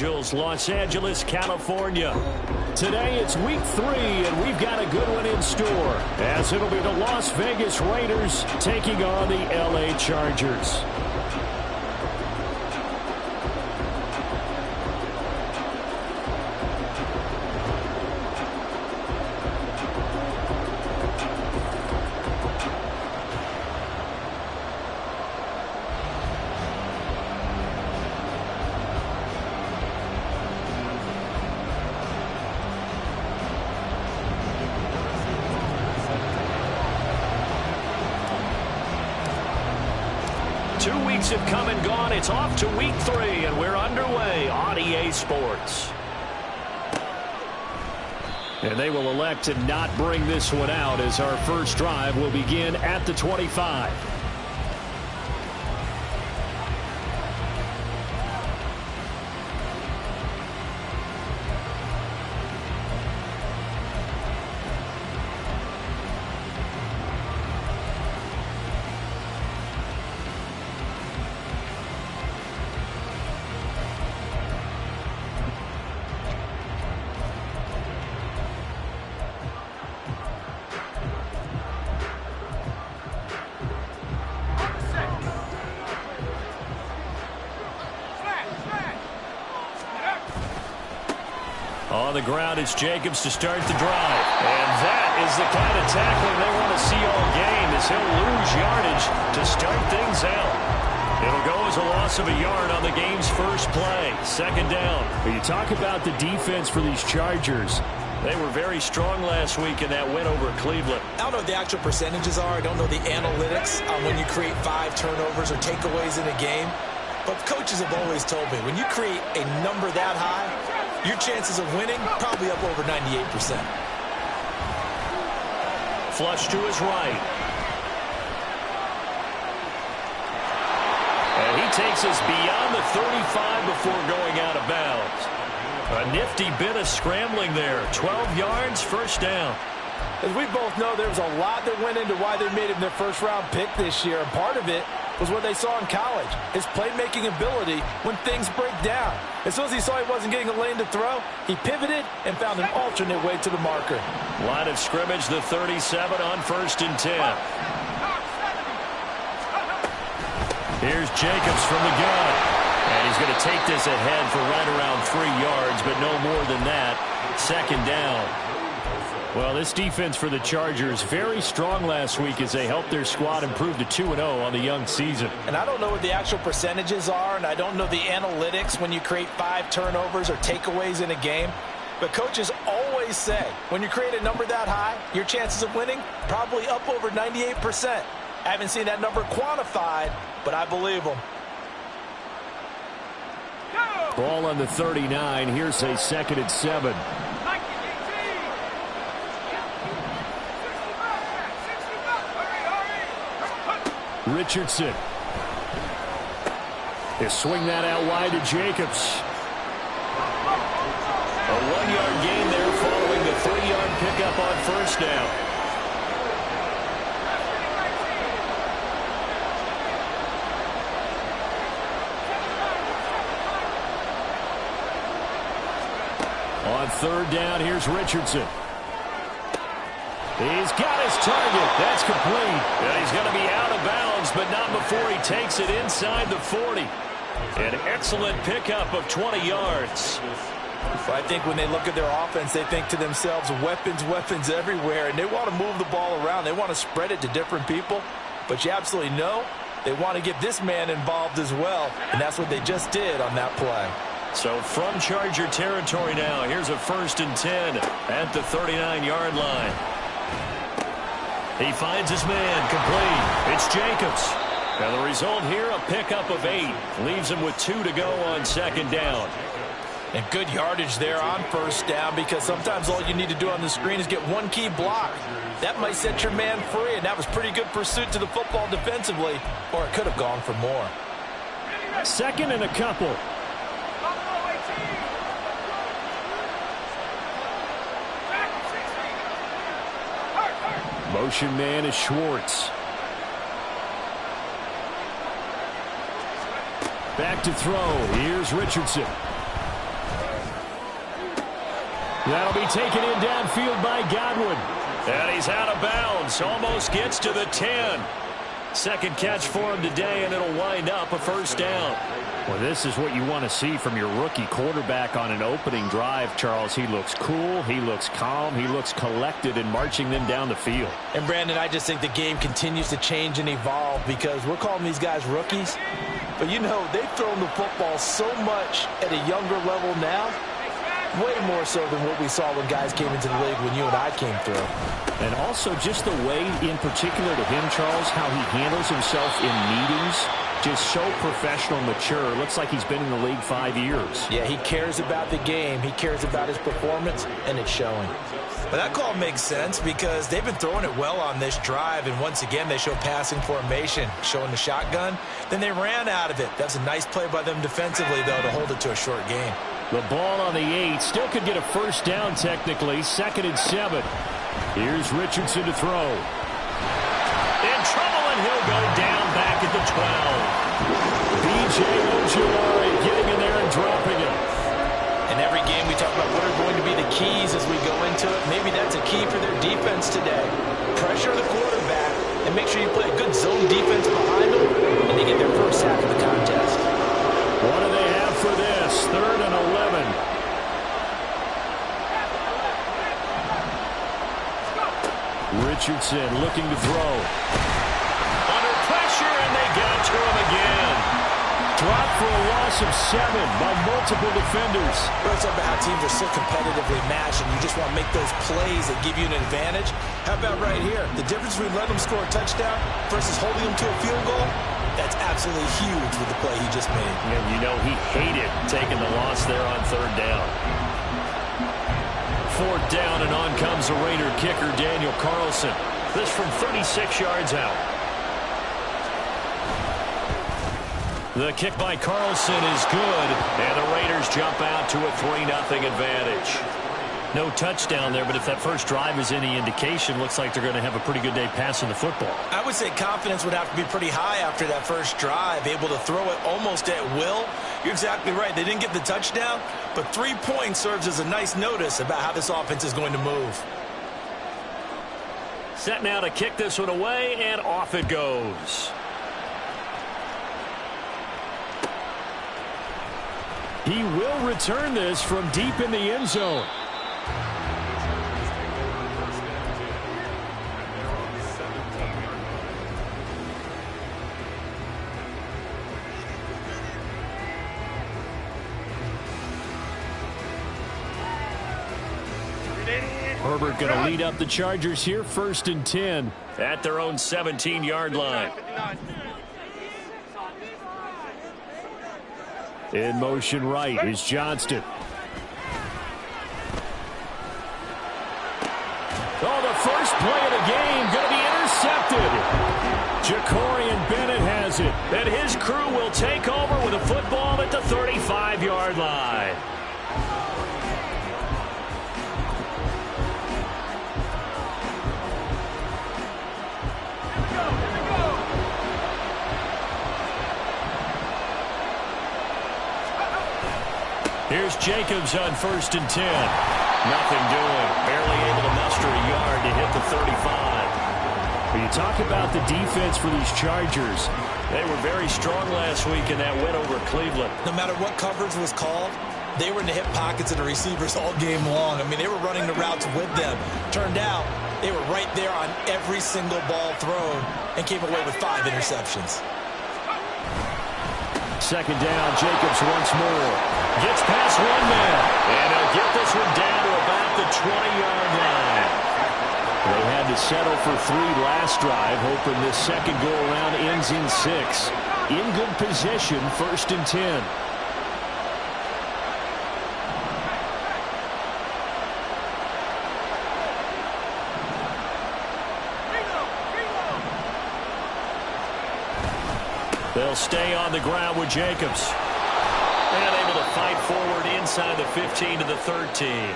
Angeles, Los Angeles, California. Today it's week 3, and we've got a good one in store, as it'll be the Las Vegas Raiders taking on the LA Chargers. Have come and gone. It's off to week 3, and we're underway on EA Sports. And they will elect to not bring this one out, as our first drive will begin at the 25. On the ground, it's Jacobs to start the drive. And that is the kind of tackling they want to see all game, as he'll lose yardage to start things out. It'll go as a loss of a yard on the game's first play. Second down. When you talk about the defense for these Chargers, they were very strong last week in that win over Cleveland. I don't know what the actual percentages are. I don't know the analytics on when you create 5 turnovers or takeaways in a game. But coaches have always told me, when you create a number that high, your chances of winning probably up over 98%. Flush to his right. And he takes us beyond the 35 before going out of bounds. A nifty bit of scrambling there. 12 yards, first down. As we both know, there was a lot that went into why they made him their first-round pick this year. And part of it was what they saw in college, his playmaking ability when things break down. As soon as he saw he wasn't getting a lane to throw, he pivoted and found an alternate way to the marker. Line of scrimmage, the 37 on 1st and 10. Here's Jacobs from the gun. And he's going to take this ahead for right around 3 yards, but no more than that. Second down. Well, this defense for the Chargers, very strong last week as they helped their squad improve to 2-0 on the young season. And I don't know what the actual percentages are, and I don't know the analytics when you create 5 turnovers or takeaways in a game. But coaches always say, when you create a number that high, your chances of winning probably up over 98%. I haven't seen that number quantified, but I believe them. Ball on the 39. Here's a 2nd and 7. Richardson. They swing that out wide to Jacobs. A 1-yard gain there following the 3-yard pickup on first down. On 3rd down, here's Richardson. He's got his target. That's complete. And he's going to be out of bounds, but not before he takes it inside the 40. An excellent pickup of 20 yards. I think when they look at their offense, they think to themselves, weapons, weapons everywhere, and they want to move the ball around. They want to spread it to different people. But you absolutely know they want to get this man involved as well, and that's what they just did on that play. So from Charger territory now, here's a 1st and 10 at the 39-yard line. He finds his man, complete. It's Jacobs. And the result here, a pickup of 8. Leaves him with 2 to go on 2nd down. And good yardage there on 1st down, because sometimes all you need to do on the screen is get one key block. That might set your man free, and that was pretty good pursuit to the football defensively, or it could have gone for more. 2nd and a couple. Motion man is Schwartz. Back to throw. Here's Richardson. That'll be taken in downfield by Godwin. And he's out of bounds. Almost gets to the 10. Second catch for him today, and it'll wind up a first down. Well, this is what you want to see from your rookie quarterback on an opening drive, Charles. He looks cool, he looks calm, he looks collected in marching them down the field. And, Brandon, I just think the game continues to change and evolve because we're calling these guys rookies. But, you know, they've thrown the football so much at a younger level now, way more so than what we saw when guys came into the league when you and I came through. And also just the way, in particular to him, Charles, how he handles himself in meetings. Just so professional, mature. Looks like he's been in the league 5 years. Yeah, he cares about the game. He cares about his performance, and it's showing. But that call makes sense because they've been throwing it well on this drive, and once again, they show passing formation, showing the shotgun. Then they ran out of it. That's a nice play by them defensively, though, to hold it to a short game. The ball on the 8. Still could get a first down, technically. 2nd and 7. Here's Richardson to throw. In trouble, and he'll go down back at the 12. B.J. Ojulari getting in there and dropping it. In every game, we talk about what are going to be the keys as we go into it. Maybe that's a key for their defense today. Pressure the quarterback and make sure you play a good zone defense behind them, and they get their first sack of the contest. What do they have for this? 3rd and 11. Richardson looking to throw. Under pressure, and they got to him again. Dropped for a loss of 7 by multiple defenders. We're talking about how teams are so competitively matched, and you just want to make those plays that give you an advantage. How about right here? The difference between letting them score a touchdown versus holding them to a field goal, that's absolutely huge with the play he just made. Yeah, you know he hated taking the loss there on 3rd down. 4th down, and on comes the Raider kicker, Daniel Carlson. This from 36 yards out. The kick by Carlson is good, and the Raiders jump out to a 3-0 advantage. No touchdown there, but if that first drive is any indication, looks like they're going to have a pretty good day passing the football. I would say confidence would have to be pretty high after that first drive, able to throw it almost at will. You're exactly right. They didn't get the touchdown, but 3 points serves as a nice notice about how this offense is going to move. Set now to kick this one away, and off it goes. He will return this from deep in the end zone. Herbert going to lead up the Chargers here, 1st and 10 at their own 17-yard line. In motion right is Johnston. Oh, the first play of the game going to be intercepted. Jacorian Bennett has it. And his crew will take over with a football at the 35-yard line. Here's Jacobs on 1st and 10. Nothing doing. Barely able to muster a yard to hit the 35. When you talk about the defense for these Chargers, they were very strong last week in that win over Cleveland. No matter what coverage was called, they were in the hip pockets of the receivers all game long. I mean, they were running the routes with them. Turned out they were right there on every single ball thrown and came away with 5 interceptions. 2nd down, Jacobs once more. Gets past one man. And he'll get this one down to about the 20-yard line. They had to settle for 3 last drive, hoping this second go-around ends in 6. In good position, 1st and 10. They'll stay on the ground with Jacobs. And able to fight forward inside the 15 to the 13.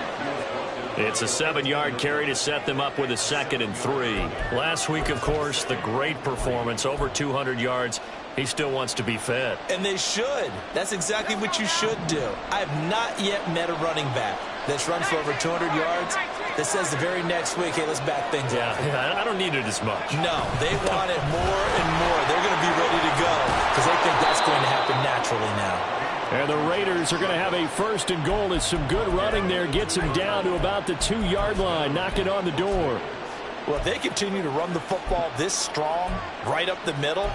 It's a 7-yard carry to set them up with a 2nd and 3. Last week, of course, the great performance, over 200 yards. He still wants to be fed. And they should. That's exactly what you should do. I have not yet met a running back that's run for over 200 yards that says the very next week, hey, let's back things up. Yeah, I don't need it as much. No, they want it more and more. They're going to be ready to go because they think that's going to happen naturally now. And the Raiders are going to have a 1st and goal as some good running there gets him down to about the 2-yard line, knocking on the door. Well, if they continue to run the football this strong, right up the middle,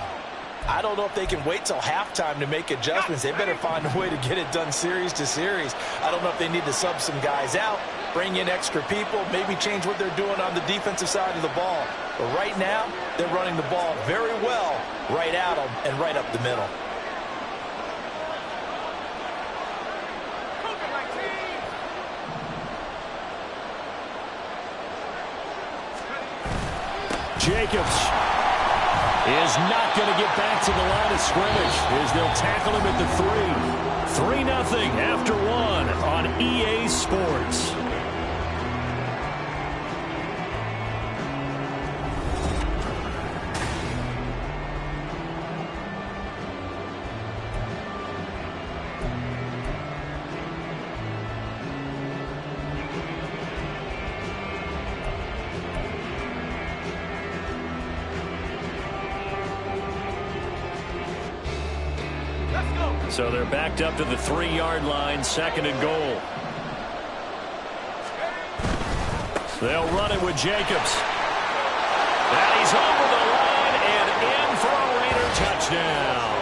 I don't know if they can wait till halftime to make adjustments. They better find a way to get it done series to series. I don't know if they need to sub some guys out, bring in extra people, maybe change what they're doing on the defensive side of the ball. But right now, they're running the ball very well right at them and right up the middle. Jacobs is not going to get back to the line of scrimmage as they'll tackle him at the 3. 3-0 after 1 on EA Sports. So they're backed up to the 3-yard line, 2nd and goal. They'll run it with Jacobs. And he's over the line and in for a Raider touchdown.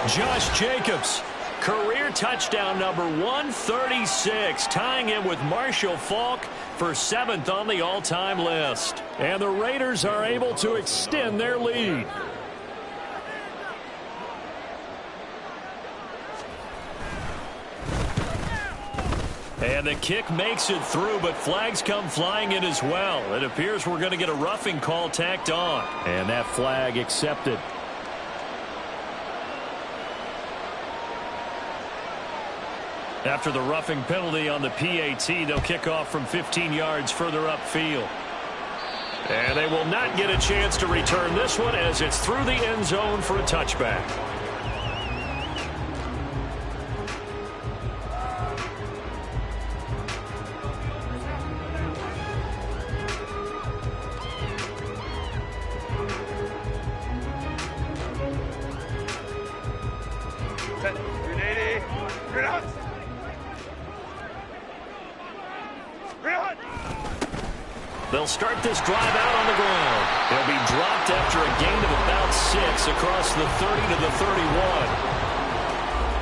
Josh Jacobs, career touchdown number 136, tying him with Marshall Faulk for 7th on the all-time list. And the Raiders are able to extend their lead. And the kick makes it through, but flags come flying in as well. It appears we're going to get a roughing call tacked on. And that flag accepted. After the roughing penalty on the PAT, they'll kick off from 15 yards further upfield. And they will not get a chance to return this one as it's through the end zone for a touchback. They'll start this drive out on the ground. They'll be dropped after a gain of about 6 across the 30 to the 31.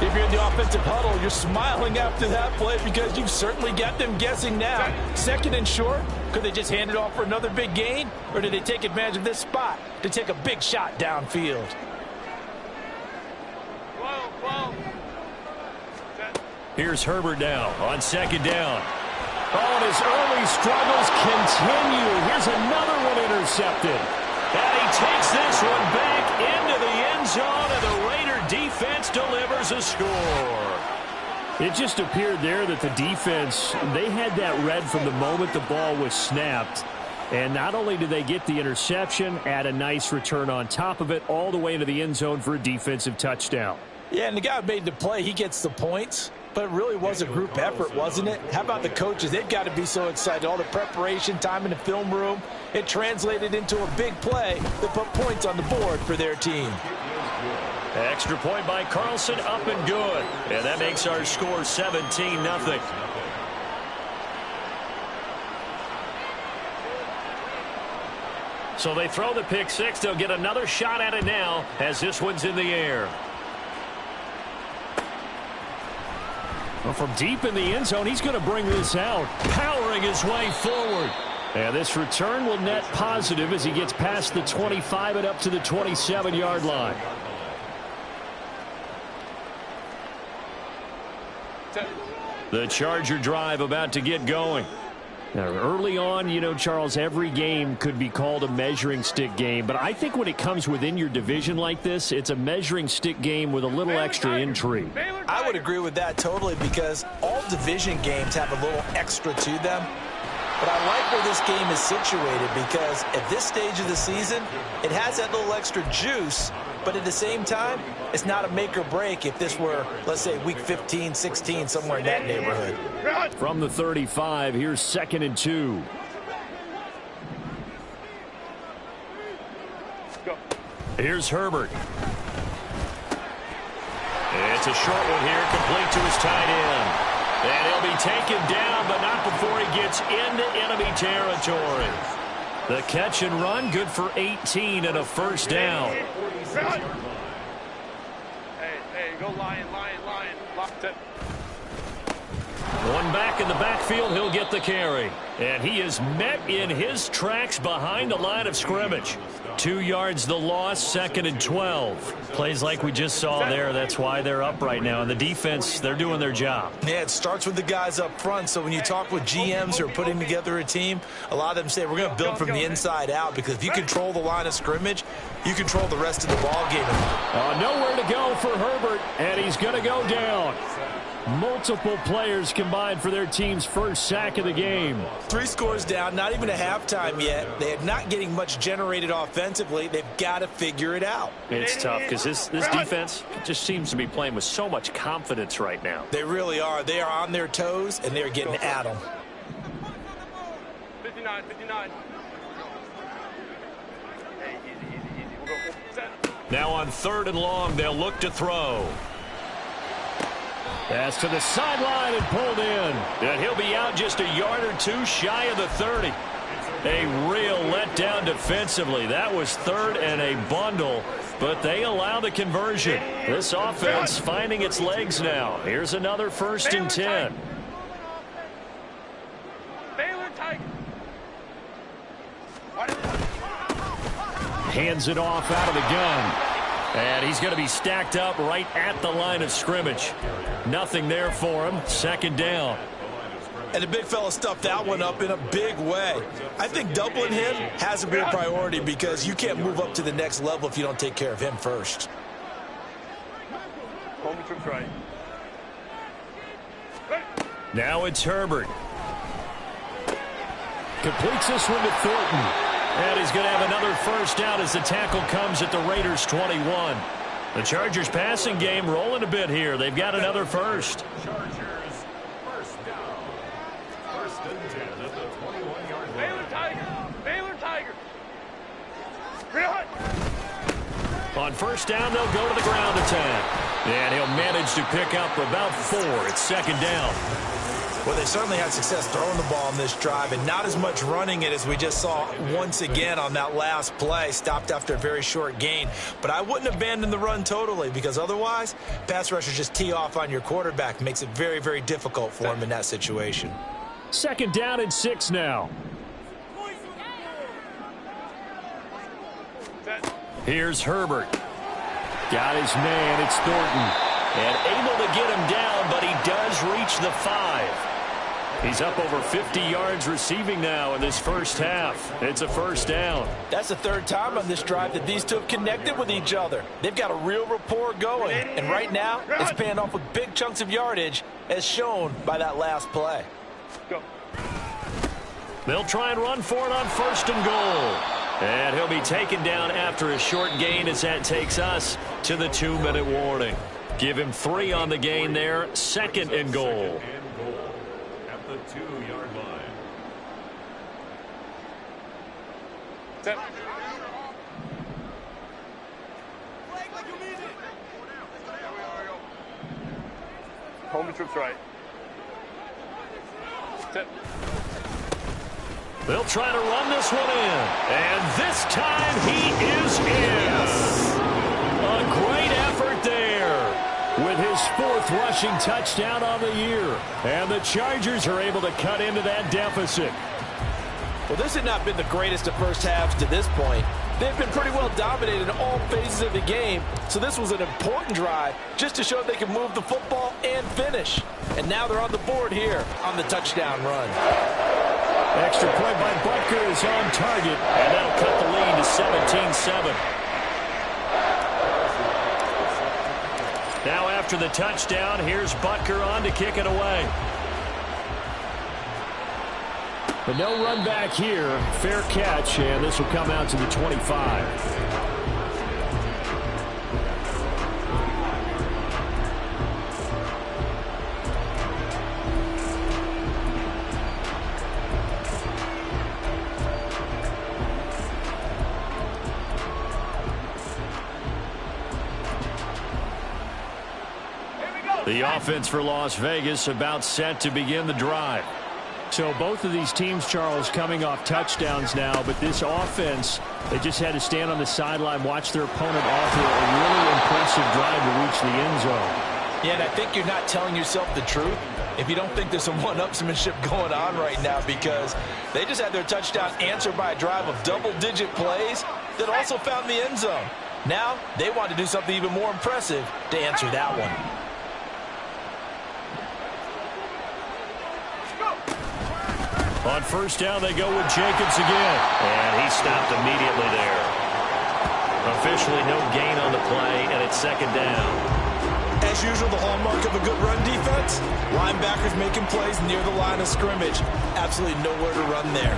If you're in the offensive huddle, you're smiling after that play because you've certainly got them guessing now. 2nd and short, could they just hand it off for another big gain? Or did they take advantage of this spot to take a big shot downfield? Here's Herbert now on 2nd down. Oh, and his early struggles continue. Here's another one intercepted. And he takes this one back into the end zone, and the Raider defense delivers a score. It just appeared there that the defense, they had that read from the moment the ball was snapped. And not only did they get the interception, add a nice return on top of it, all the way into the end zone for a defensive touchdown. Yeah, and the guy who made the play, he gets the points. But it really was a group effort, wasn't it? How about the coaches? They've got to be so excited. All the preparation, time in the film room, it translated into a big play that put points on the board for their team. Extra point by Carlson, up and good. And that makes our score 17-0. So they throw the pick six. They'll get another shot at it now as this one's in the air. Well, from deep in the end zone, he's going to bring this out, powering his way forward. And this return will net positive as he gets past the 25 and up to the 27-yard line. The Charger drive about to get going. Now, early on, you know, Charles, every game could be called a measuring stick game. But I think when it comes within your division like this, it's a measuring stick game with a little extra intrigue. I would agree with that totally because all division games have a little extra to them. But I like where this game is situated because at this stage of the season, it has that little extra juice, but at the same time, it's not a make or break if this were, let's say, week 15, 16, somewhere in that neighborhood. From the 35, here's 2nd and 2. Here's Herbert. It's a short one here, complete to his tight end. And he'll be taken down, but not before he gets into enemy territory. The catch and run, good for 18 and a first down. Hey, go Lion. Locked it. One back in the backfield, he'll get the carry. And he is met in his tracks behind the line of scrimmage. 2 yards the loss, 2nd and 12. Plays like we just saw there. That's why they're up right now. And the defense, they're doing their job. Yeah, it starts with the guys up front. So when you talk with GMs who are putting together a team, a lot of them say we're going to build from the inside out, because if you control the line of scrimmage, you control the rest of the ball game. Nowhere to go for Herbert, and he's going to go down. Multiple players combined for their team's first sack of the game. 3 scores down, not even a halftime yet. They are not getting much generated offensively. They've got to figure it out. It's tough because this defense just seems to be playing with so much confidence right now. They really are. They are on their toes, and they're getting at them. 59. Hey, easy. We'll go. Set. Now on 3rd and long, they'll look to throw. Pass to the sideline and pulled in. And he'll be out just a yard or 2 shy of the 30. A real letdown defensively. That was 3rd and a bundle, but they allow the conversion. This offense finding its legs now. Here's another 1st and 10. Baylor Tiger. Hands it off out of the gun. And he's going to be stacked up right at the line of scrimmage. Nothing there for him. 2nd down. And the big fella stuffed that one up in a big way. I think doubling him has to be a priority, because you can't move up to the next level if you don't take care of him first. Home troops right. Now it's Herbert. Completes this one to Thornton. And he's going to have another first down as the tackle comes at the Raiders 21. The Chargers passing game rolling a bit here. They've got another first. Chargers first down. 1st and 10 at the 21-yard line. Baylor Tiger. On first down, they'll go to the ground attack. And he'll manage to pick up about 4. It's 2nd down. Well, they certainly had success throwing the ball in this drive, and not as much running it as we just saw once again on that last play. Stopped after a very short gain. But I wouldn't abandon the run totally, because otherwise, pass rushers just tee off on your quarterback. Makes it very, very difficult for him in that situation. 2nd down and 6 now. Here's Herbert. Got his man. It's Thornton. And able to get him down, but he does reach the 5. He's up over 50 yards receiving now in this first half. It's a first down. That's the 3rd time on this drive that these two have connected with each other. They've got a real rapport going. And right now, it's paying off with big chunks of yardage, as shown by that last play. Go. They'll try and run for it on 1st and goal. And he'll be taken down after a short gain, as that takes us to the 2-minute warning. Give him 3 on the gain there. 2nd and goal. At the 2-yard line. Set. Home troops right. Set. They'll try to run this one in. And this time he is in. A great effort there with his 4th rushing touchdown on the year. And the Chargers are able to cut into that deficit. Well, this had not been the greatest of first halves to this point. They've been pretty well dominated in all phases of the game, so this was an important drive just to show they can move the football and finish. And now they're on the board here on the touchdown run. Extra point by Butker is on target, and that'll cut the lead to 17-7. Now after the touchdown, here's Butker on to kick it away. But no run back here. Fair catch, and this will come out to the 25. The offense for Las Vegas about set to begin the drive. So both of these teams, Charles, coming off touchdowns now, but this offense, they just had to stand on the sideline, watch their opponent offer a really impressive drive to reach the end zone. Yeah, and I think you're not telling yourself the truth if you don't think there's some one-upsmanship going on right now, because they just had their touchdown answered by a drive of double-digit plays that also found the end zone. Now they want to do something even more impressive to answer that one. On first down, they go with Jacobs again. And he stopped immediately there. Officially no gain on the play, and it's second down. As usual, the hallmark of a good run defense, linebackers making plays near the line of scrimmage. Absolutely nowhere to run there.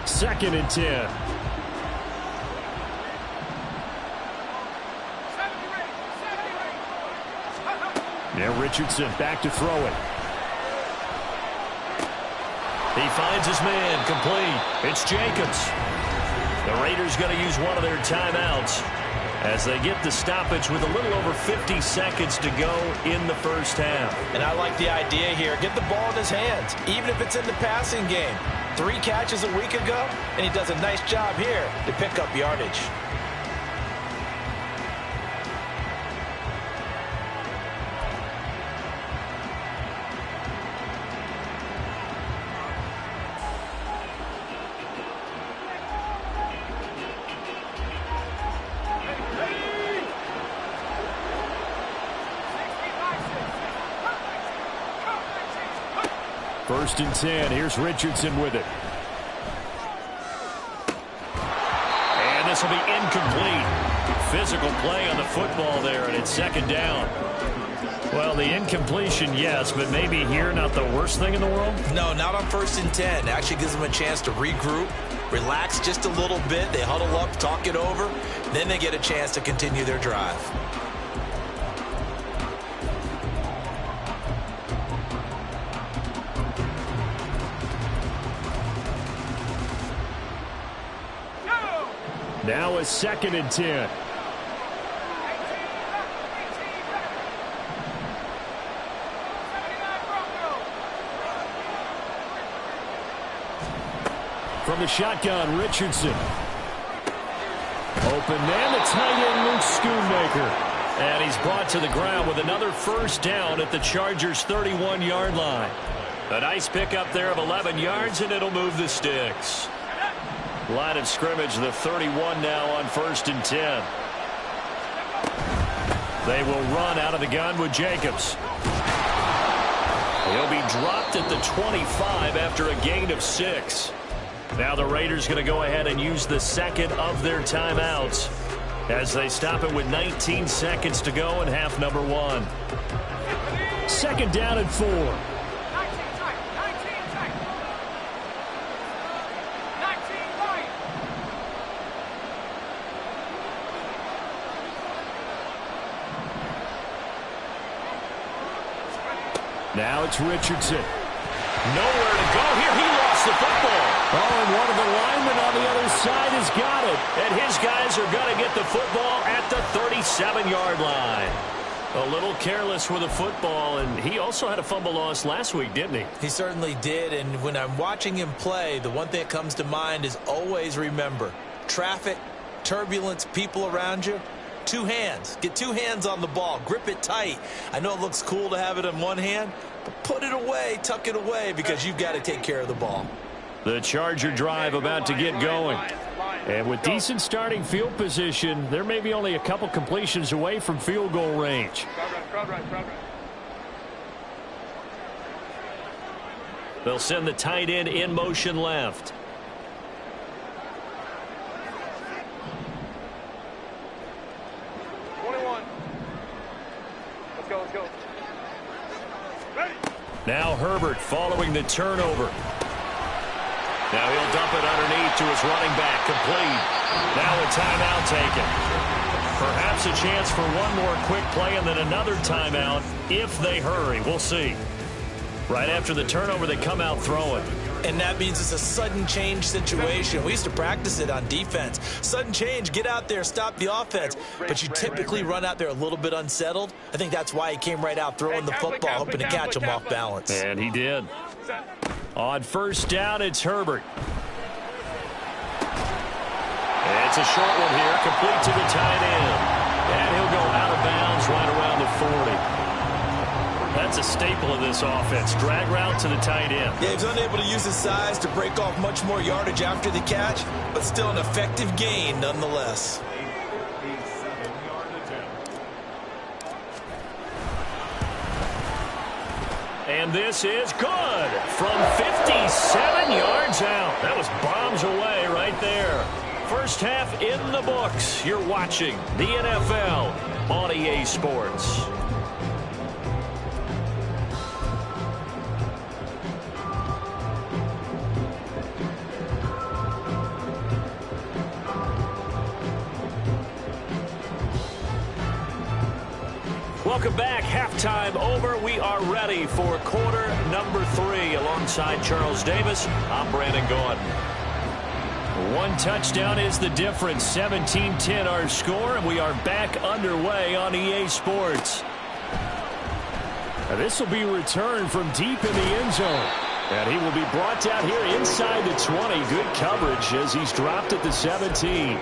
Second and 10. Now Richardson back to throw it. He finds his man, complete. It's Jacobs. The Raiders going to use one of their timeouts as they get the stoppage with a little over 50 seconds to go in the first half. And I like the idea here. Get the ball in his hands, even if it's in the passing game. 3 catches a week ago, and he does a nice job here to pick up yardage. First and 10. Here's Richardson with it. And this will be incomplete. Physical play on the football there, and it's second down. Well, the incompletion, yes, but maybe here not the worst thing in the world? No, not on first and 10. Actually gives them a chance to regroup, relax just a little bit. They huddle up, talk it over. Then they get a chance to continue their drive. Now a second and 10. From the shotgun, Richardson. Open man, the tight end, Luke Schoonmaker. And he's brought to the ground with another first down at the Chargers' 31-yard line. A nice pickup there of 11 yards, and it'll move the sticks. Line of scrimmage, the 31 now on first and 10. They will run out of the gun with Jacobs. He'll be dropped at the 25 after a gain of 6. Now the Raiders going to go ahead and use the second of their timeouts as they stop it with 19 seconds to go in half number 1. Second down and 4. Now it's Richardson. Nowhere to go here. He lost the football. Oh, and one of the linemen on the other side has got it. And his guys are going to get the football at the 37-yard line. A little careless with the football, and he also had a fumble loss last week, didn't he? He certainly did, and when I'm watching him play, the one thing that comes to mind is always remember, traffic, turbulence, people around you. 2 hands. Get 2 hands on the ball. Grip it tight. I know it looks cool to have it in one hand, but put it away, tuck it away, because you've got to take care of the ball. The Charger drive about to get going. And with decent starting field position, there may be only a couple completions away from field goal range. They'll send the tight end in motion left. Now Herbert following the turnover. Now he'll dump it underneath to his running back, complete. Now a timeout taken. Perhaps a chance for one more quick play and then another timeout if they hurry. We'll see. Right after the turnover, they come out throwing. And that means it's a sudden change situation. We used to practice it on defense. Sudden change, get out there, stop the offense. But you typically run out there a little bit unsettled. I think that's why he came right out throwing the football, hoping to catch him off balance. And he did. On first down, it's Herbert. It's a short one here, complete to the tight end. And he'll go out of bounds right around the 40. That's a staple of this offense. Drag route to the tight end. Yeah, he's unable to use his size to break off much more yardage after the catch, but still an effective gain nonetheless. And this is good from 57 yards out. That was bombs away right there. First half in the books. You're watching the NFL on EA Sports. Welcome back. Halftime over. We are ready for quarter number 3. Alongside Charles Davis, I'm Brandon Gaudin. One touchdown is the difference. 17-10 our score, and we are back underway on EA Sports. This will be returned from deep in the end zone. And he will be brought down here inside the 20. Good coverage as he's dropped at the 17.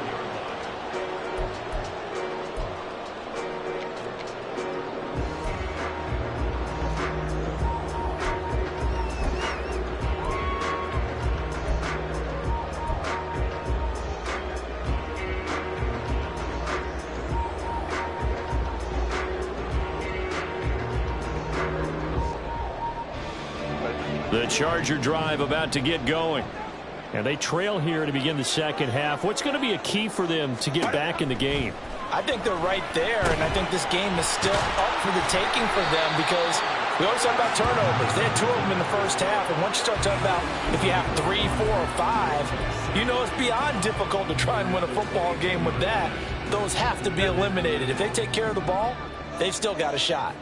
The Charger drive about to get going. And they trail here to begin the second half. What's going to be a key for them to get back in the game? I think they're right there, and I think this game is still up for the taking for them because we always talk about turnovers. They had 2 of them in the first half, and once you start talking about if you have 3, 4, or 5, you know it's beyond difficult to try and win a football game with that. Those have to be eliminated. If they take care of the ball, they've still got a shot.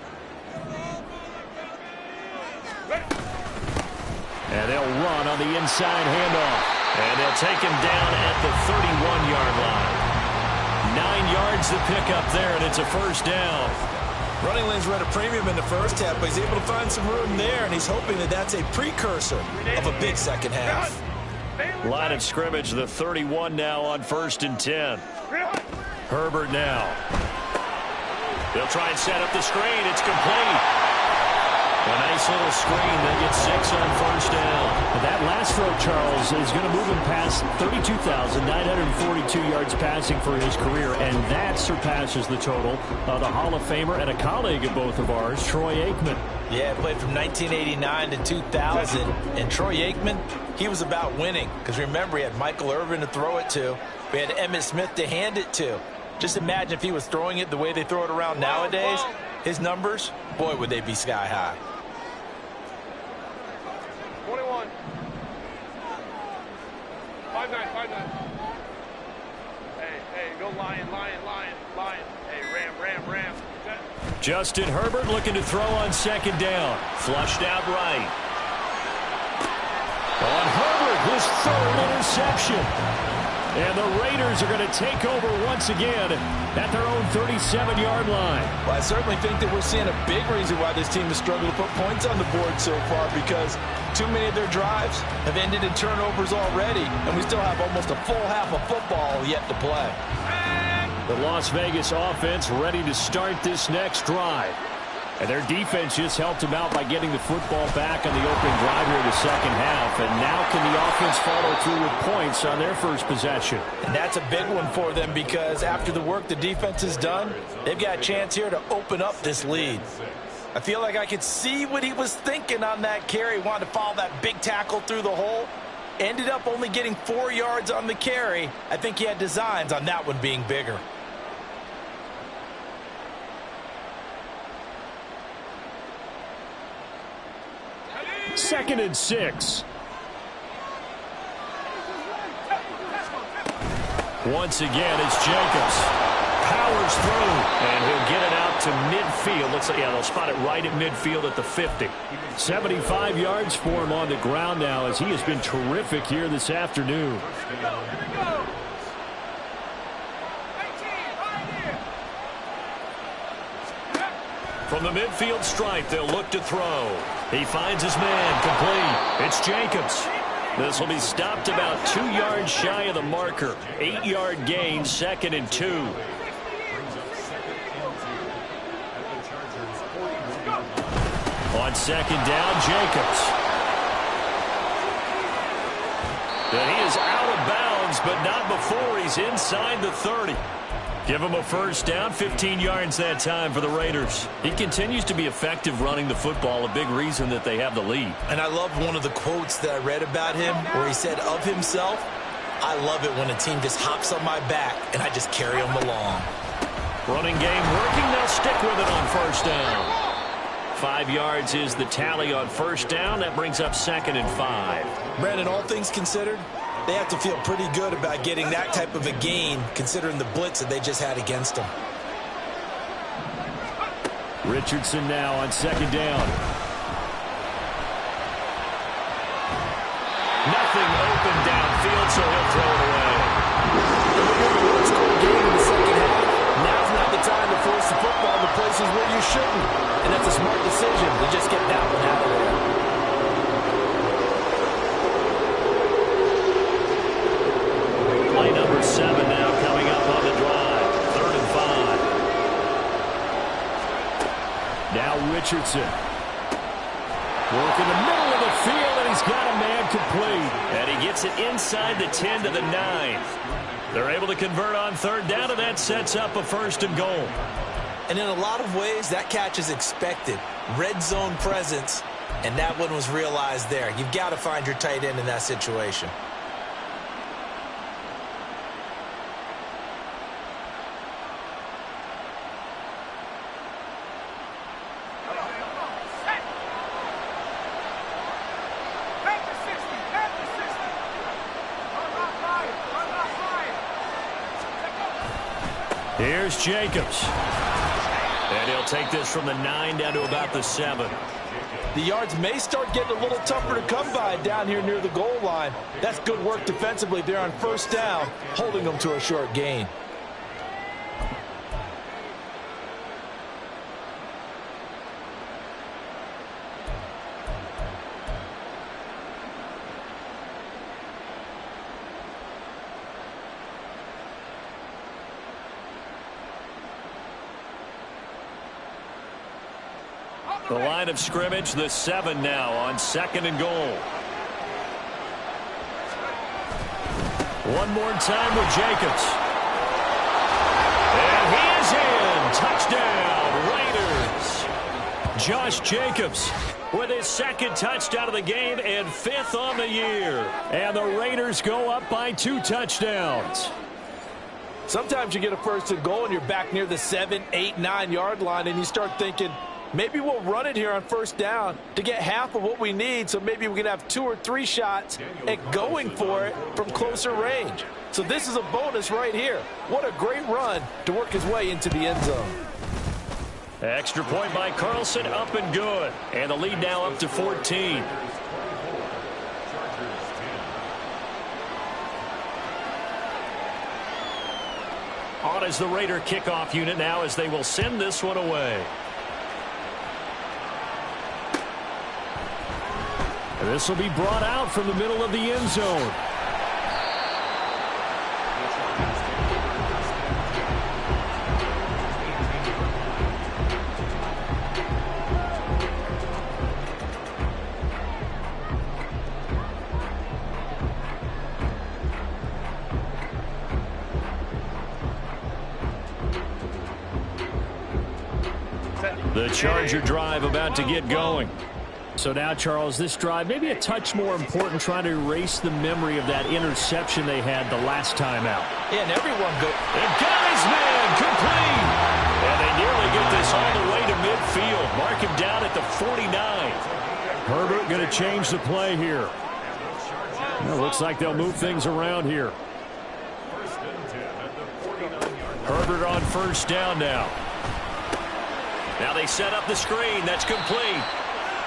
And they'll run on the inside handoff. And they'll take him down at the 31-yard line. 9 yards to pick up there, and it's a first down. Running lanes were at a premium in the first half, but he's able to find some room there, and he's hoping that that's a precursor of a big second half. Line of scrimmage, the 31 now on 1st and 10. Herbert now. They'll try and set up the screen. It's complete. A nice little screen. They get 6 on first down. And that last throw, Charles, is going to move him past 32,942 yards passing for his career, and that surpasses the total of the Hall of Famer and a colleague of both of ours, Troy Aikman. Yeah, played from 1989 to 2000. And Troy Aikman, he was about winning. Because remember, he had Michael Irvin to throw it to. We had Emmitt Smith to hand it to. Just imagine if he was throwing it the way they throw it around nowadays. His numbers, boy, would they be sky high. 21. 5-9, 5-9. Hey, go lion. Hey, ram. Justin Herbert looking to throw on second down. Flushed out right. On Herbert, his 3rd interception. And the Raiders are going to take over once again at their own 37-yard line. Well, I certainly think that we're seeing a big reason why this team has struggled to put points on the board so far, because too many of their drives have ended in turnovers already, and we still have almost a full half of football yet to play. The Las Vegas offense ready to start this next drive. And their defense just helped them out by getting the football back on the opening drive here in the second half. And now can the offense follow through with points on their first possession? And that's a big one for them because after the work the defense has done, they've got a chance here to open up this lead. I feel like I could see what he was thinking on that carry. He wanted to follow that big tackle through the hole. Ended up only getting 4 yards on the carry. I think he had designs on that one being bigger. 2nd and 6. Once again, it's Jacobs. Powers through, and he'll get it out to midfield. Looks like, yeah, they'll spot it right at midfield at the 50. 75 yards for him on the ground now, as he has been terrific here this afternoon. From the midfield stripe, they'll look to throw. He finds his man, complete. It's Jacobs. This will be stopped about 2 yards shy of the marker. 8-yard gain, 2nd and 2. On 2nd down, Jacobs. And he is out of bounds, but not before he's inside the 30. Give him a 1st down, 15 yards that time for the Raiders. He continues to be effective running the football, a big reason that they have the lead. And I love one of the quotes that I read about him where he said of himself, I love it when a team just hops on my back and I just carry them along. Running game working. They'll stick with it on 1st down. 5 yards is the tally on 1st down. That brings up 2nd and 5. Brandon, all things considered, they have to feel pretty good about getting that type of a gain, considering the blitz that they just had against them. Richardson now on 2nd down. Nothing open downfield, so he'll throw it away. One-score game in the second half. Now's not the time to force the football to places where you shouldn't. And that's a smart decision to just get that one out of there. Play number 7 now coming up on the drive. 3rd and 5. Now Richardson. Work in the middle of the field, and he's got a man complete. And he gets it inside the 10 to the 9. They're able to convert on 3rd down, and that sets up a 1st and goal. And in a lot of ways, that catch is expected. Red zone presence, and that one was realized there. You've got to find your tight end in that situation. Here's Jacobs. And he'll take this from the 9 down to about the 7. The yards may start getting a little tougher to come by down here near the goal line. That's good work defensively there on 1st down, holding them to a short gain. The line of scrimmage, the 7 now on 2nd and goal. One more time with Jacobs. And he is in. Touchdown, Raiders. Josh Jacobs with his 2nd touchdown of the game and 5th on the year. And the Raiders go up by 2 touchdowns. Sometimes you get a 1st and goal and you're back near the 7, 8, 9-yard line and you start thinking, maybe we'll run it here on 1st down to get half of what we need, so maybe we can have 2 or 3 shots at going for it from closer range. So this is a bonus right here. What a great run to work his way into the end zone. Extra point by Carlson, up and good. And the lead now up to 14. On is the Raider kickoff unit now as they will send this one away. This will be brought out from the middle of the end zone. The Charger drive about to get going. So now, Charles, this drive maybe a touch more important, trying to erase the memory of that interception they had the last time out. Yeah, and everyone go. And got his man complete. And they nearly get this all the way to midfield. Mark him down at the 49. Herbert going to change the play here. Well, looks like they'll move things around here. Herbert on first down now. Now they set up the screen. That's complete.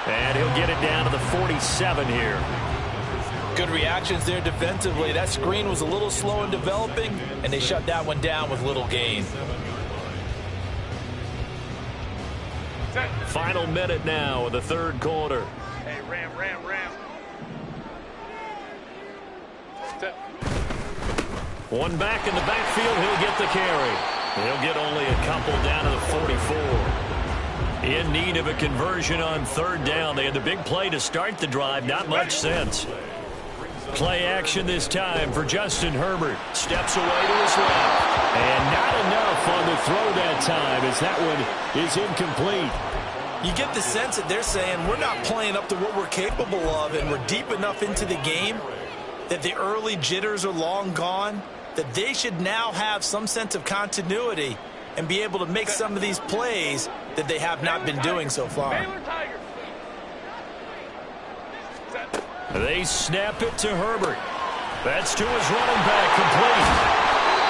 And he'll get it down to the 47 here. Good reactions there defensively. That screen was a little slow in developing, and they shut that one down with little gain. Final minute now of the third quarter. Hey, ram. One back in the backfield, he'll get the carry. He'll get only a couple down to the 44. In need of a conversion on third down. They had the big play to start the drive. Not much sense. Play action this time for Justin Herbert. Steps away to his left. And not enough on the throw that time as that one is incomplete. You get the sense that they're saying we're not playing up to what we're capable of, and we're deep enough into the game that the early jitters are long gone, that they should now have some sense of continuity and be able to make some of these plays that they have not been doing so far. They snap it to Herbert. That's to his running back, complete.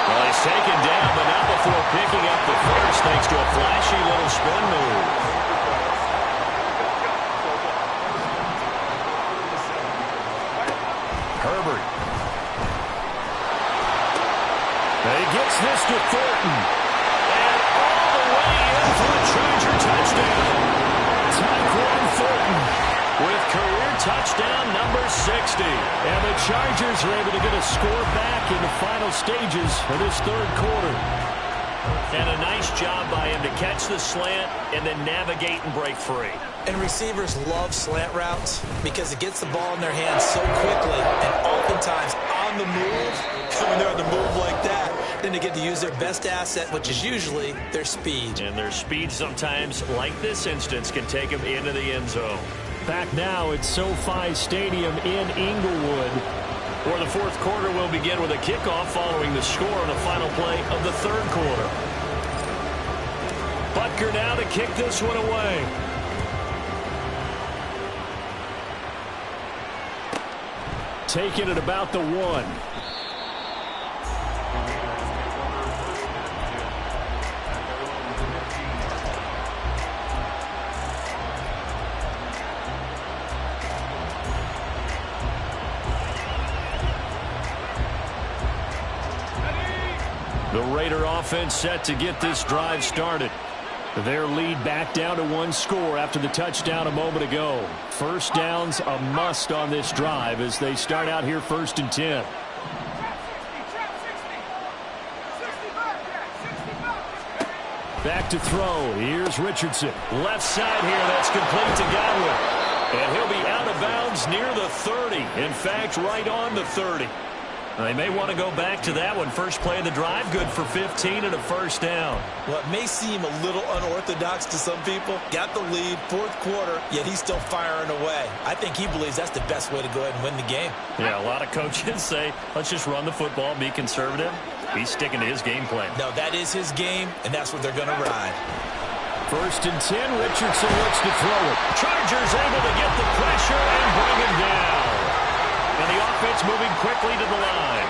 Well, he's taken down, but not before picking up the first thanks to a flashy little spin move. Herbert. He gets this to Thornton. And all the way in for a Charger touchdown. Tyquan Thornton with career touchdown number 60. And the Chargers are able to get a score back in the final stages of this third quarter. And a nice job by him to catch the slant and then navigate and break free. And receivers love slant routes because it gets the ball in their hands so quickly and oftentimes on the move. When they're on the move like that, then they get to use their best asset, which is usually their speed. And their speed sometimes, like this instance, can take them into the end zone. Back now at SoFi Stadium in Inglewood. Where the fourth quarter will begin with a kickoff following the score on the final play of the third quarter. Butker now to kick this one away. Taking it about the 1. The Raider offense set to get this drive started. Their lead back down to 1 score after the touchdown a moment ago. First down's a must on this drive as they start out here 1st and 10. Back to throw. Here's Richardson. Left side here, that's complete to Godwin. And he'll be out of bounds near the 30. In fact, right on the 30. They may want to go back to that one. First play of the drive, good for 15 and a first down. Well, it may seem a little unorthodox to some people. Got the lead, fourth quarter, yet he's still firing away. I think he believes that's the best way to go ahead and win the game. Yeah, a lot of coaches say, let's just run the football, be conservative. He's sticking to his game plan. No, that is his game, and that's what they're going to ride. 1st and 10, Richardson looks to throw it. Chargers able to get the pressure and bring him down. And the offense moving quickly to the line.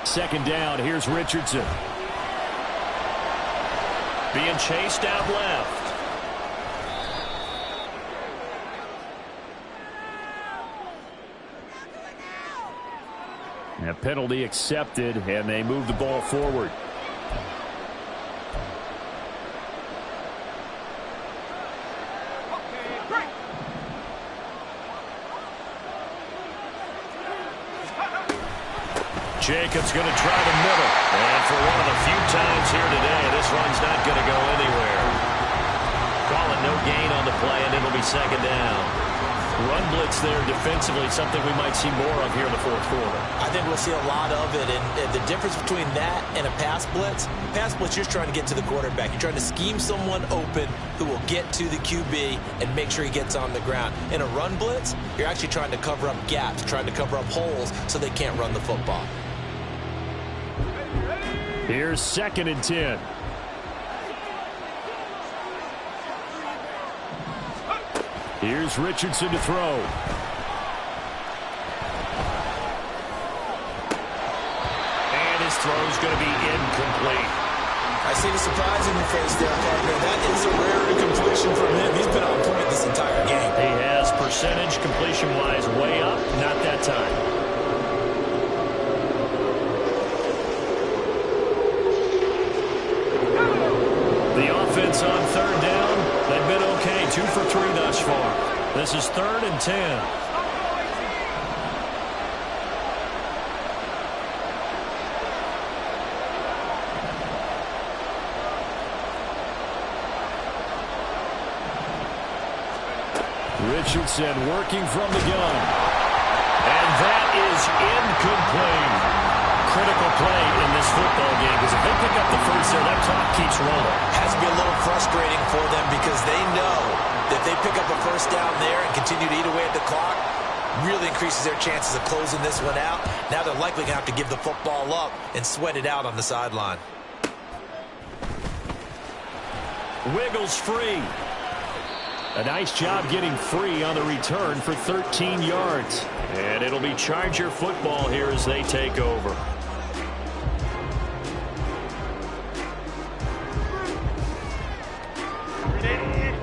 Second down, here's Richardson. Being chased out left. A penalty accepted, and they move the ball forward. Jacobs going to try the middle. And for one of the few times here today, this one's not going to go anywhere. Call it no gain on the play, and it'll be second down. Run blitz there defensively, something we might see more of here in the fourth quarter. I think we'll see a lot of it, and the difference between that and a pass blitz, you're just trying to get to the quarterback. You're trying to scheme someone open who will get to the QB and make sure he gets on the ground. In a run blitz, you're actually trying to cover up gaps, trying to cover up holes so they can't run the football. Here's 2nd and 10. Here's Richardson to throw. And his throw's going to be incomplete. I see the surprise in your face there, partner. That is a rare completion from him. He's been on point this entire game. He has percentage completion-wise way up, not that time. The offense on 3rd down, they've been okay. 2 for 3 thus far. This is 3rd and 10. Richardson working from the gun. And that is incomplete. Critical play in this football game because if they pick up the first there, that clock keeps rolling. Has to be a little frustrating for them because they know that if they pick up a first down there and continue to eat away at the clock, really increases their chances of closing this one out. Now they're likely going to have to give the football up and sweat it out on the sideline. Wiggles free. A nice job getting free on the return for 13 yards. And it'll be Charger football here as they take over.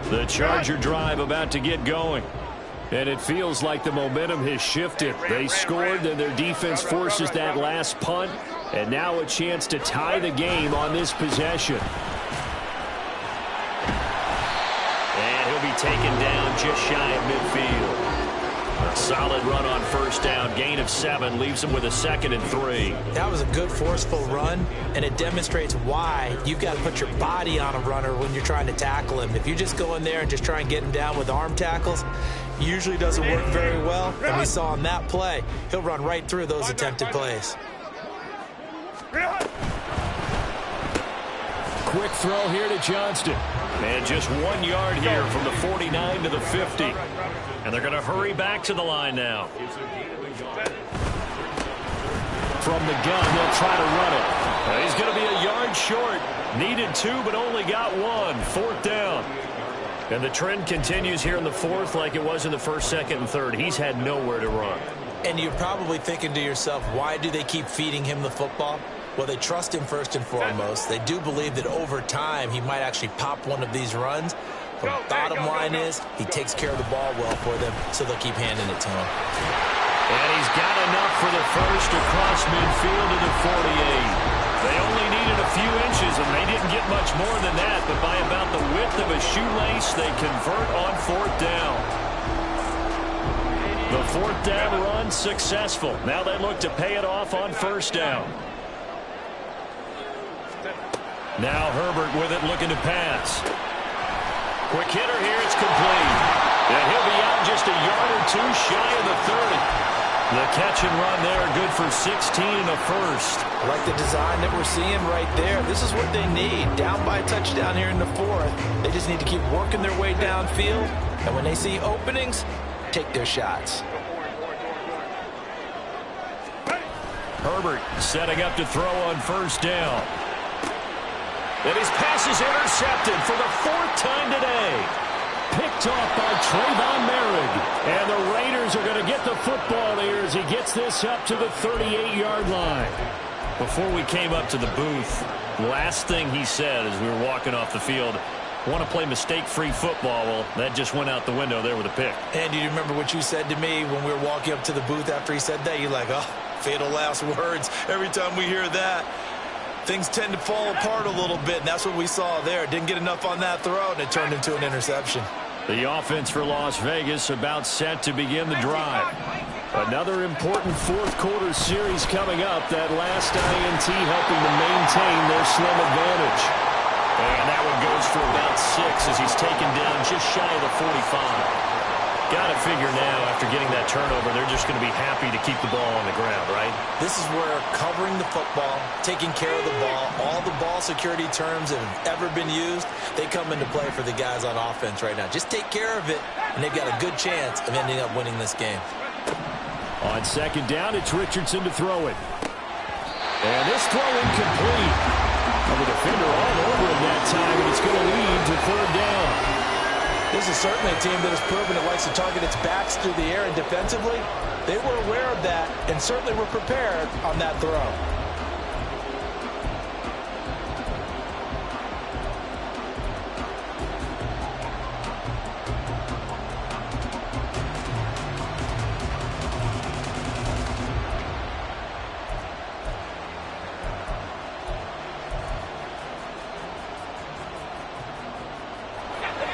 The Charger drive about to get going. And it feels like the momentum has shifted. They scored, and their defense forces that last punt. And now a chance to tie the game on this possession. And he'll be taken down just shy of midfield. A solid run on first down. Gain of 7 leaves him with a 2nd and 3. That was a good forceful run, and it demonstrates why you've got to put your body on a runner when you're trying to tackle him. If you just go in there and just try and get him down with arm tackles, usually doesn't work very well. And we saw on that play, he'll run right through those attempted plays. Quick throw here to Johnston. And just 1 yard here from the 49 to the 50. And they're going to hurry back to the line now. From the gun, they'll try to run it. Well, he's going to be a yard short. Needed 2, but only got 1. 4th down. And the trend continues here in the 4th like it was in the 1st, 2nd, and 3rd. He's had nowhere to run. And you're probably thinking to yourself, why do they keep feeding him the football? Well, they trust him first and foremost. They do believe that over time he might actually pop one of these runs. But bottom line is he takes care of the ball well for them, so they'll keep handing it to him. And he's got enough for the first across midfield to the 48. They only needed a few inches, and they didn't get much more than that. But by about the width of a shoelace, they convert on 4th down. The 4th down run successful. Now they look to pay it off on 1st down. Now Herbert with it, looking to pass. Quick hitter here, it's complete. And he'll be out just a yard or 2 shy of the 30. The catch and run there, good for 16 and a first. I like the design that we're seeing right there. This is what they need. Down by a touchdown here in the 4th. They just need to keep working their way downfield. And when they see openings, take their shots. Herbert setting up to throw on 1st down. And his pass is intercepted for the 4th time today. Picked off by Trayvon Merrick. And the Raiders are going to get the football here as he gets this up to the 38-yard line. Before we came up to the booth, last thing he said as we were walking off the field, want to play mistake-free football. Well, that just went out the window there with a pick. And do you remember what you said to me when we were walking up to the booth after he said that? You're like, oh, fatal last words. Every time we hear that, things tend to fall apart a little bit, and that's what we saw there. Didn't get enough on that throw, and it turned into an interception. The offense for Las Vegas about set to begin the drive. Another important 4th quarter series coming up. That last INT helping to maintain their slim advantage. And that one goes for about 6 as he's taken down just shy of the 45. Got to figure now, after getting that turnover, they're just going to be happy to keep the ball on the ground, right? This is where covering the football, taking care of the ball, all the ball security terms that have ever been used, they come into play for the guys on offense right now. Just take care of it, and they've got a good chance of ending up winning this game. On second down, it's Richardson to throw it. And this throw incomplete. The defender all over him that time, and it's going to lead to third down. This is certainly a team that has proven it likes to target its backs through the air, and defensively, they were aware of that and certainly were prepared on that throw.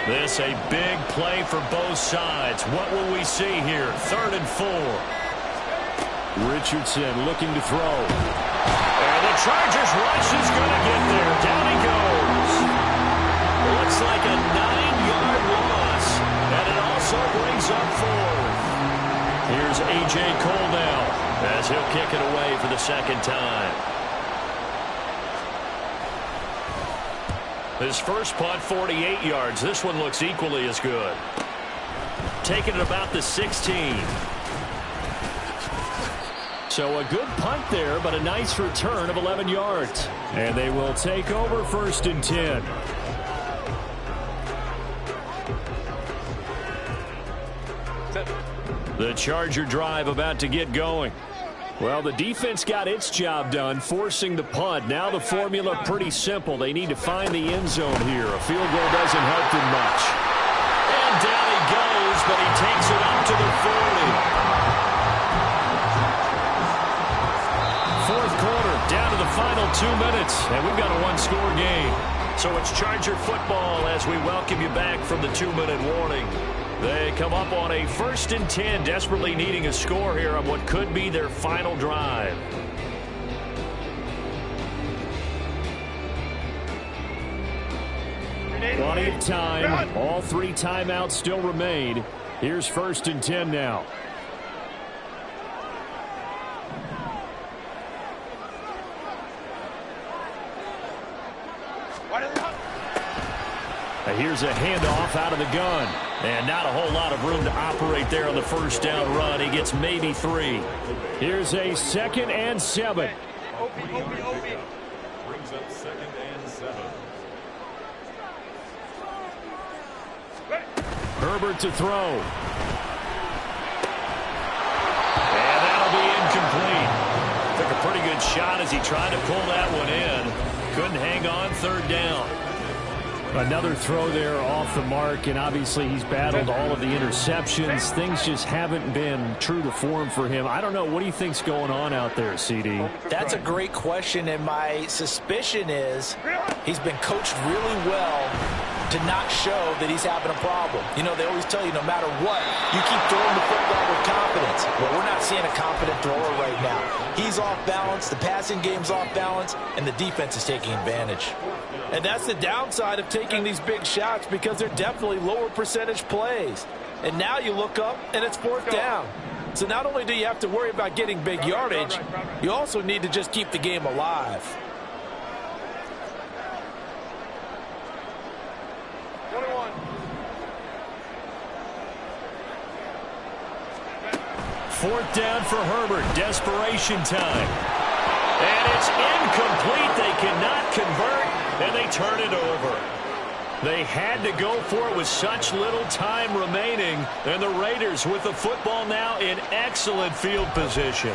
This a big play for both sides. What will we see here? 3rd and 4. Richardson looking to throw. And the Chargers rush is going to get there. Down he goes. Looks like a 9-yard loss. And it also brings up 4th. Here's A.J. Cole now as he'll kick it away for the second time. His first punt, 48 yards. This one looks equally as good. Taking it about the 16. So a good punt there, but a nice return of 11 yards. And they will take over 1st and 10. The Charger drive about to get going. Well, the defense got its job done, forcing the punt. Now the formula pretty simple. They need to find the end zone here. A field goal doesn't help them much. And down he goes, but he takes it up to the 40. 4th quarter, down to the final 2 minutes, and we've got a one-score game. So it's Charger football as we welcome you back from the 2-minute warning. They come up on a 1st and 10, desperately needing a score here on what could be their final drive. Plenty of time. All 3 timeouts still remain. Here's 1st and 10 now. Here's a handoff out of the gun. And not a whole lot of room to operate there on the 1st down run. He gets maybe 3. Here's a 2nd and 7. Brings up 2nd and 7. Herbert to throw. And that'll be incomplete. Took a pretty good shot as he tried to pull that one in. Couldn't hang on 3rd down. Another throw there off the mark, and obviously he's battled all of the interceptions. Things just haven't been true to form for him. I don't know. What do you think's going on out there, CD? That's a great question, and my suspicion is he's been coached really well to not show that he's having a problem. You know, they always tell you no matter what, you keep throwing the football with confidence. Well, we're not seeing a confident thrower right now. He's off balance, the passing game's off balance, and the defense is taking advantage. And that's the downside of taking these big shots, because they're definitely lower percentage plays. And now you look up, and it's 4th down. So not only do you have to worry about getting big yardage, you also need to just keep the game alive. 21. 4th down for Herbert. Desperation time. And it's incomplete. They cannot convert, and they turn it over. They had to go for it with such little time remaining, and the Raiders with the football now in excellent field position.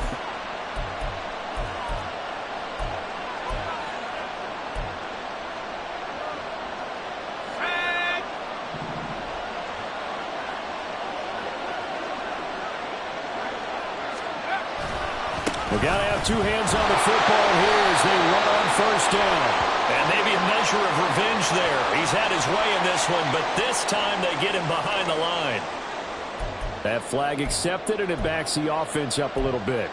We got to have 2 hands on the football here as they run on 1st down. And maybe a measure of revenge there. He's had his way in this one, but this time they get him behind the line. That flag accepted, and it backs the offense up a little bit.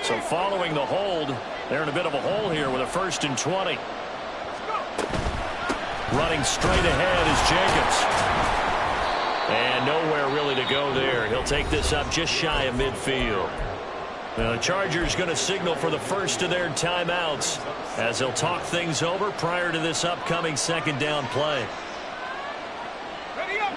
So following the hold, they're in a bit of a hole here with a 1st and 20. Running straight ahead is Jacobs. And nowhere really to go there. He'll take this up just shy of midfield. Now the Chargers going to signal for the first of their timeouts as they'll talk things over prior to this upcoming 2nd down play. Ready up.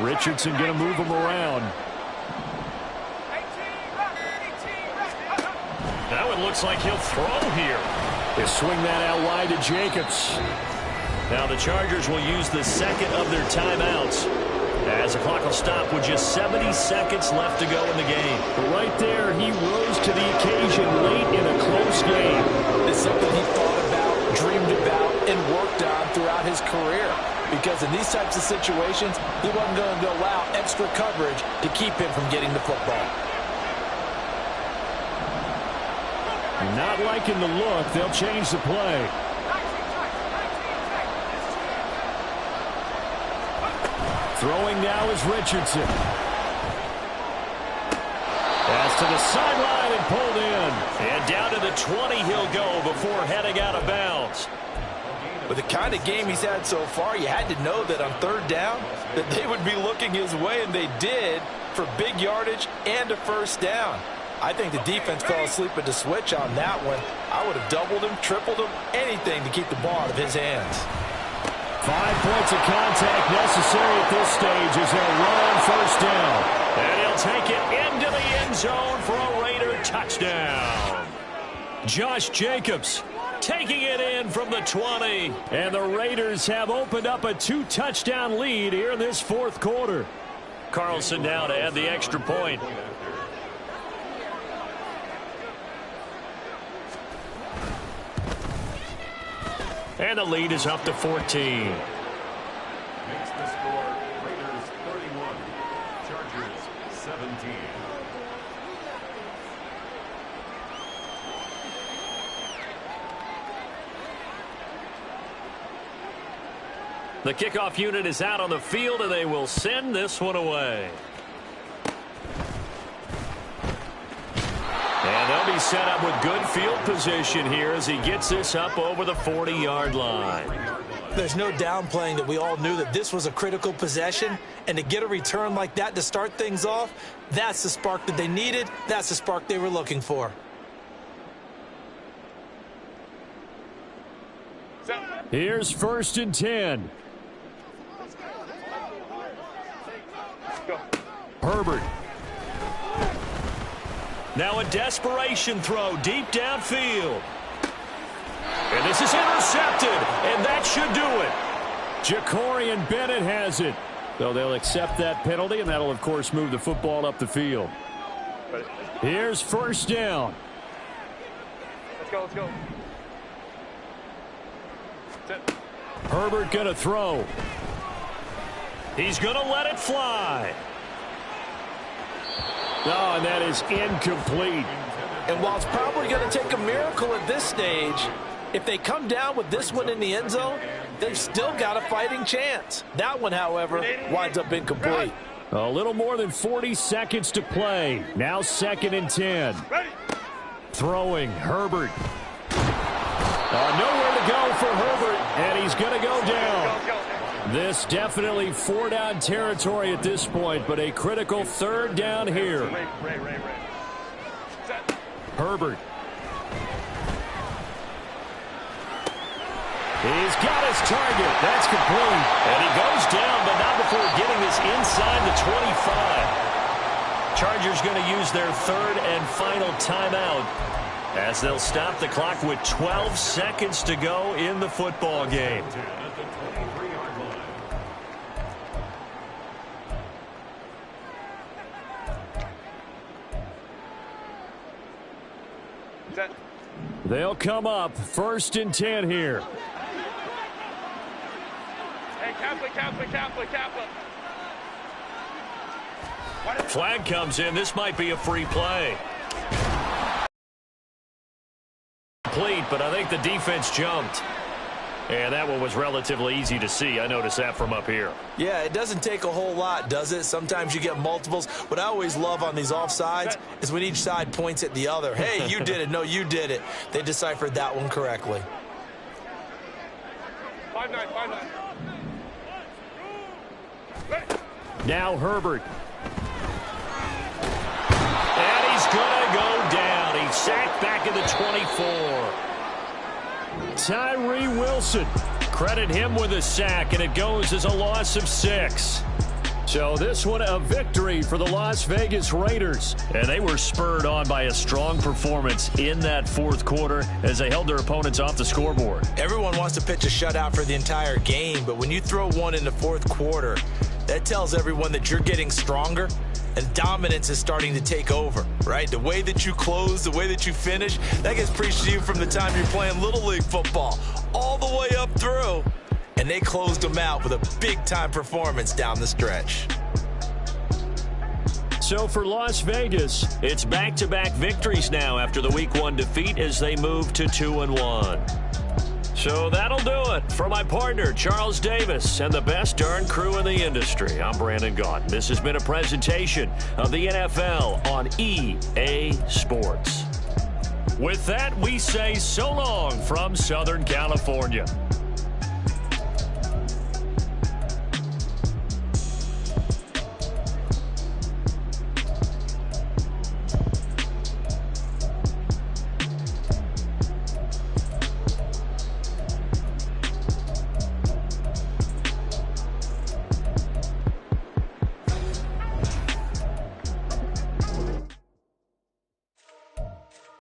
Richardson going to move him around. That one looks like he'll throw here. They swing that out wide to Jacobs. Now the Chargers will use the 2nd of their timeouts as the clock will stop with just 70 seconds left to go in the game. But right there, he rose to the occasion late in a close game. It's something he thought about, dreamed about, and worked on throughout his career. Because in these types of situations, he wasn't going to allow extra coverage to keep him from getting the football. Not liking the look. They'll change the play. Throwing now is Richardson. Pass to the sideline and pulled in. And down to the 20 he'll go before heading out of bounds. With the kind of game he's had so far, you had to know that on 3rd down that they would be looking his way, and they did, for big yardage and a 1st down. I think the defense fell asleep at the switch on that one. I would have doubled him, tripled him, anything to keep the ball out of his hands. 5 points of contact necessary at this stage as they'll run on 1st down. And he'll take it into the end zone for a Raider touchdown. Josh Jacobs taking it in from the 20. And the Raiders have opened up a 2-touchdown lead here in this 4th quarter. Carlson now to add the extra point. And the lead is up to 14. Makes the score Raiders 31, Chargers 17. The kickoff unit is out on the field, and they will send this one away. And they'll be set up with good field position here as he gets this up over the 40-yard line. There's no downplaying that we all knew that this was a critical possession, and to get a return like that to start things off, that's the spark that they needed. That's the spark they were looking for. Here's 1st and 10. Herbert. Now a desperation throw deep downfield. And this is intercepted, and that should do it. Jacorian Bennett has it. So they'll accept that penalty, and that'll, of course, move the football up the field. Here's 1st down. Let's go, let's go. Herbert going to throw. He's going to let it fly. Oh, and that is incomplete. And while it's probably going to take a miracle at this stage, if they come down with this one in the end zone, they've still got a fighting chance. That one, however, winds up incomplete. A little more than 40 seconds to play. Now 2nd and 10. Throwing, Herbert. Nowhere to go for Herbert, and he's going to go down. This definitely 4-down territory at this point, but a critical 3rd down here. Herbert. He's got his target. That's complete. And he goes down, but not before getting this inside the 25. Chargers going to use their 3rd and final timeout as they'll stop the clock with 12 seconds to go in the football game. Set. They'll come up 1st and 10 here. Hey, Kaplan. Flag comes in. This might be a free play. Complete, but I think the defense jumped. And that one was relatively easy to see. I noticed that from up here. Yeah, it doesn't take a whole lot, does it? Sometimes you get multiples. What I always love on these offsides is when each side points at the other. Hey, you did it. No, you did it. They deciphered that one correctly. 5-9. Now Herbert. And he's going to go down. He's sacked back in the 24. Tyree Wilson. Credit him with a sack, and it goes as a loss of 6. So this one a victory for the Las Vegas Raiders. And they were spurred on by a strong performance in that 4th quarter as they held their opponents off the scoreboard. Everyone wants to pitch a shutout for the entire game, but when you throw one in the 4th quarter, that tells everyone that you're getting stronger and dominance is starting to take over, right? The way that you close, the way that you finish, that gets preached to you from the time you're playing Little League football all the way up through. And they closed them out with a big-time performance down the stretch. So for Las Vegas, it's back-to-back victories now after the Week 1 defeat as they move to 2-1. So that'll do it. For my partner, Charles Davis, and the best darn crew in the industry, I'm Brandon Gaudin. This has been a presentation of the NFL on EA Sports. With that, we say so long from Southern California.